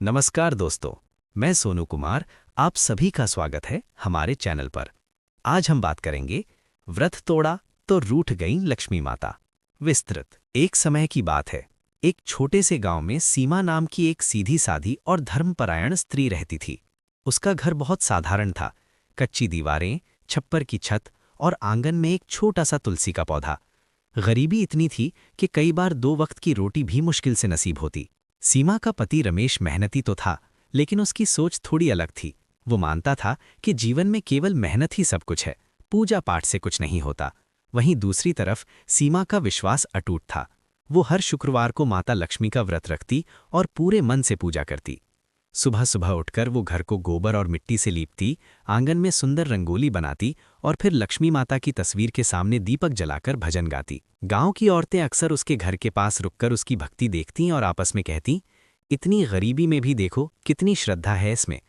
नमस्कार दोस्तों, मैं सोनू कुमार। आप सभी का स्वागत है हमारे चैनल पर। आज हम बात करेंगे व्रत तोड़ा तो रूठ गई लक्ष्मी माता। विस्तृत। एक समय की बात है, एक छोटे से गांव में सीमा नाम की एक सीधी साधी और धर्मपरायण स्त्री रहती थी। उसका घर बहुत साधारण था। कच्ची दीवारें, छप्पर की छत और आंगन में एक छोटा सा तुलसी का पौधा। गरीबी इतनी थी कि कई बार 2 वक्त की रोटी भी मुश्किल से नसीब होती। सीमा का पति रमेश मेहनती तो था, लेकिन उसकी सोच थोड़ी अलग थी। वो मानता था कि जीवन में केवल मेहनत ही सब कुछ है, पूजा पाठ से कुछ नहीं होता। वहीं दूसरी तरफ सीमा का विश्वास अटूट था। वो हर शुक्रवार को माता लक्ष्मी का व्रत रखती और पूरे मन से पूजा करती। सुबह सुबह उठकर वो घर को गोबर और मिट्टी से लीपती, आंगन में सुंदर रंगोली बनाती और फिर लक्ष्मी माता की तस्वीर के सामने दीपक जलाकर भजन गाती। गांव की औरतें अक्सर उसके घर के पास रुककर उसकी भक्ति देखतीं और आपस में कहतीं, इतनी गरीबी में भी देखो कितनी श्रद्धा है इसमें।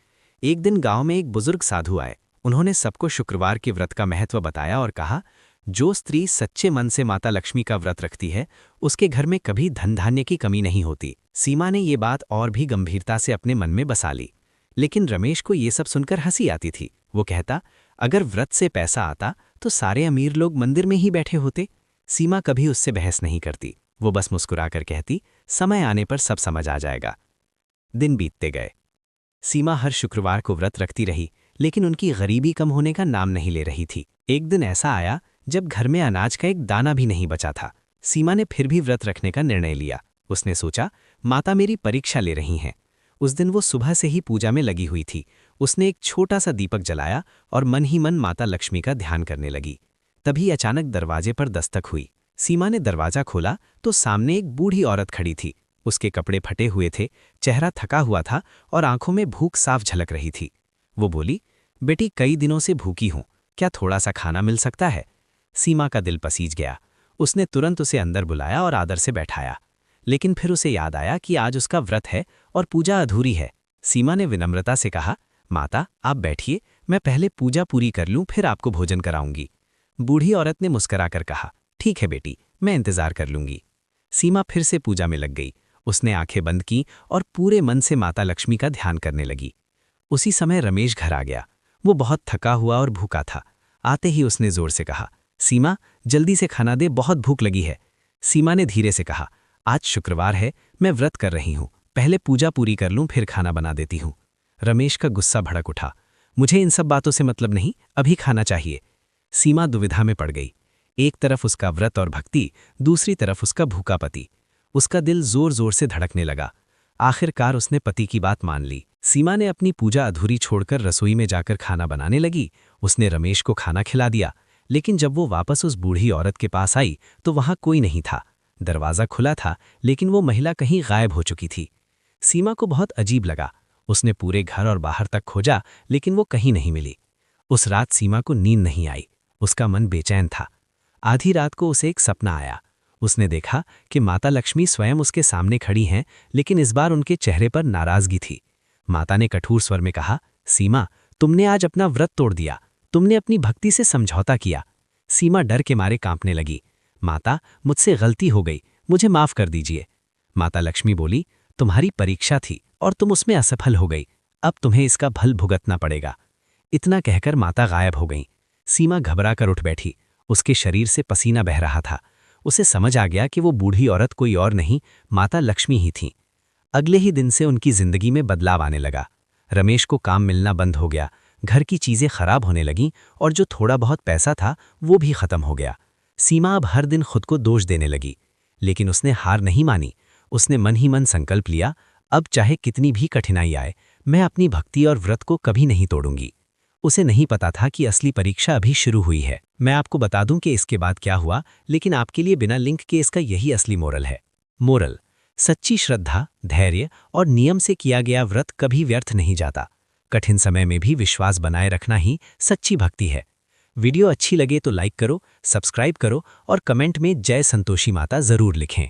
एक दिन गांव में एक बुजुर्ग साधु आए। उन्होंने सबको शुक्रवार के व्रत का महत्व बताया और कहा, जो स्त्री सच्चे मन से माता लक्ष्मी का व्रत रखती है, उसके घर में कभी धन धान्य की कमी नहीं होती। सीमा ने ये बात और भी गंभीरता से अपने मन में बसा ली। लेकिन रमेश को ये सब सुनकर हंसी आती थी। वो कहता, अगर व्रत से पैसा आता तो सारे अमीर लोग मंदिर में ही बैठे होते। सीमा कभी उससे बहस नहीं करती। वो बस मुस्कुराकर कहती, समय आने पर सब समझ आ जाएगा। दिन बीतते गए। सीमा हर शुक्रवार को व्रत रखती रही, लेकिन उनकी गरीबी कम होने का नाम नहीं ले रही थी। एक दिन ऐसा आया जब घर में अनाज का एक दाना भी नहीं बचा था। सीमा ने फिर भी व्रत रखने का निर्णय लिया। उसने सोचा, माता मेरी परीक्षा ले रही हैं। उस दिन वो सुबह से ही पूजा में लगी हुई थी। उसने एक छोटा सा दीपक जलाया और मन ही मन माता लक्ष्मी का ध्यान करने लगी। तभी अचानक दरवाजे पर दस्तक हुई। सीमा ने दरवाजा खोला तो सामने एक बूढ़ी औरत खड़ी थी। उसके कपड़े फटे हुए थे, चेहरा थका हुआ था और आंखों में भूख साफ झलक रही थी। वो बोली, बेटी कई दिनों से भूखी हूं, क्या थोड़ा सा खाना मिल सकता है? सीमा का दिल पसीज गया। उसने तुरंत उसे अंदर बुलाया और आदर से बैठाया। लेकिन फिर उसे याद आया कि आज उसका व्रत है और पूजा अधूरी है। सीमा ने विनम्रता से कहा, माता आप बैठिए, मैं पहले पूजा पूरी कर लूं फिर आपको भोजन कराऊंगी। बूढ़ी औरत ने मुस्कुराकर कहा, ठीक है बेटी, मैं इंतजार कर लूंगी। सीमा फिर से पूजा में लग गई। उसने आंखें बंद की और पूरे मन से माता लक्ष्मी का ध्यान करने लगी। उसी समय रमेश घर आ गया। वो बहुत थका हुआ और भूखा था। आते ही उसने जोर से कहा, सीमा जल्दी से खाना दे, बहुत भूख लगी है। सीमा ने धीरे से कहा, आज शुक्रवार है, मैं व्रत कर रही हूं, पहले पूजा पूरी कर लूं फिर खाना बना देती हूं। रमेश का गुस्सा भड़क उठा, मुझे इन सब बातों से मतलब नहीं, अभी खाना चाहिए। सीमा दुविधा में पड़ गई। एक तरफ उसका व्रत और भक्ति, दूसरी तरफ उसका भूखा पति। उसका दिल जोर जोर से धड़कने लगा। आखिरकार उसने पति की बात मान ली। सीमा ने अपनी पूजा अधूरी छोड़कर रसोई में जाकर खाना बनाने लगी। उसने रमेश को खाना खिला दिया। लेकिन जब वो वापस उस बूढ़ी औरत के पास आई तो वहां कोई नहीं था। दरवाज़ा खुला था, लेकिन वो महिला कहीं गायब हो चुकी थी। सीमा को बहुत अजीब लगा। उसने पूरे घर और बाहर तक खोजा, लेकिन वो कहीं नहीं मिली। उस रात सीमा को नींद नहीं आई। उसका मन बेचैन था। आधी रात को उसे एक सपना आया। उसने देखा कि माता लक्ष्मी स्वयं उसके सामने खड़ी हैं, लेकिन इस बार उनके चेहरे पर नाराजगी थी। माता ने कठोर स्वर में कहा, सीमा तुमने आज अपना व्रत तोड़ दिया, तुमने अपनी भक्ति से समझौता किया। सीमा डर के मारे कांपने लगी। माता मुझसे गलती हो गई, मुझे माफ कर दीजिए। माता लक्ष्मी बोली, तुम्हारी परीक्षा थी और तुम उसमें असफल हो गई, अब तुम्हें इसका फल भुगतना पड़ेगा। इतना कहकर माता गायब हो गई। सीमा घबरा कर उठ बैठी। उसके शरीर से पसीना बह रहा था। उसे समझ आ गया कि वो बूढ़ी औरत कोई और नहीं, माता लक्ष्मी ही थी। अगले ही दिन से उनकी जिंदगी में बदलाव आने लगा। रमेश को काम मिलना बंद हो गया, घर की चीजें खराब होने लगीं और जो थोड़ा बहुत पैसा था वो भी खत्म हो गया। सीमा अब हर दिन खुद को दोष देने लगी, लेकिन उसने हार नहीं मानी। उसने मन ही मन संकल्प लिया, अब चाहे कितनी भी कठिनाई आए, मैं अपनी भक्ति और व्रत को कभी नहीं तोड़ूंगी। उसे नहीं पता था कि असली परीक्षा अभी शुरू हुई है। मैं आपको बता दूं कि इसके बाद क्या हुआ, लेकिन आपके लिए बिना लिंक के इसका यही असली मोरल है। मोरल: सच्ची श्रद्धा, धैर्य और नियम से किया गया व्रत कभी व्यर्थ नहीं जाता। कठिन समय में भी विश्वास बनाए रखना ही सच्ची भक्ति है। वीडियो अच्छी लगे तो लाइक करो, सब्सक्राइब करो और कमेंट में जय संतोषी माता जरूर लिखें।